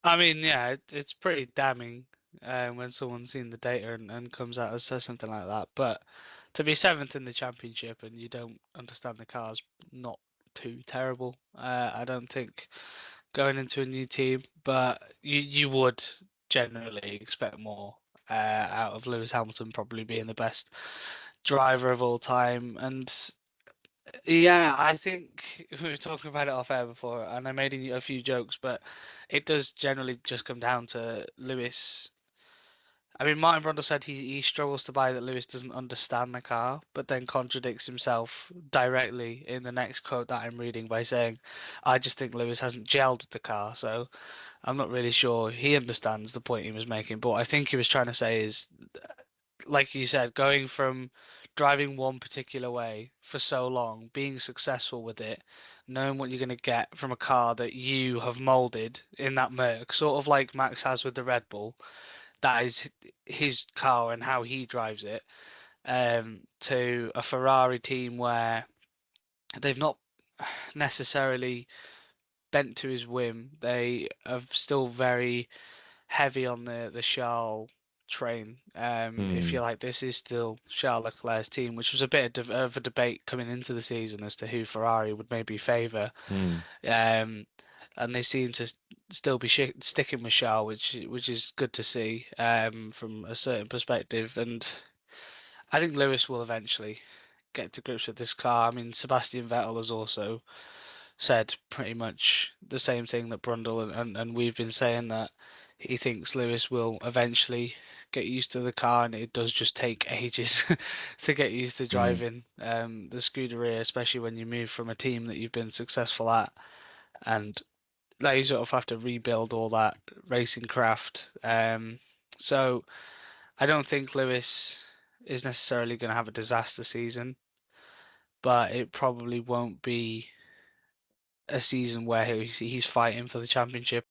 I mean, yeah, it's pretty damning when someone's seen the data and comes out and says something like that. But to be seventh in the championship and you don't understand the car's not too terrible. I don't think going into a new team, but you would generally expect more out of Lewis Hamilton probably being the best driver of all time. And yeah, I think we were talking about it off air before, and I made a few jokes, but it does generally just come down to Lewis. I mean, Martin Brundle said he struggles to buy that Lewis doesn't understand the car, but then contradicts himself directly in the next quote that I'm reading by saying, I just think Lewis hasn't gelled with the car, so I'm not really sure he understands the point he was making. But what I think he was trying to say is, like you said, going from driving one particular way for so long, being successful with it, knowing what you're going to get from a car that you have molded in that Merc, sort of like Max has with the Red Bull, that is his car and how he drives it, to a Ferrari team where they've not necessarily bent to his whim. They are still very heavy on the Charles train. If you Mm, like, this is still Charles Leclerc's team, which was a bit of a debate coming into the season as to who Ferrari would maybe favour. mm, Um, and they seem to still be sticking with Charles, which is good to see from a certain perspective. And I think Lewis will eventually get to grips with this car. I mean, Sebastian Vettel has also said pretty much the same thing that Brundle and we've been saying, that he thinks Lewis will eventually get used to the car, and it does just take ages to get used to mm, driving the Scuderia, especially when you move from a team that you've been successful at, and like you sort of have to rebuild all that racing craft. So I don't think Lewis is necessarily going to have a disaster season, but it probably won't be a season where he's fighting for the championship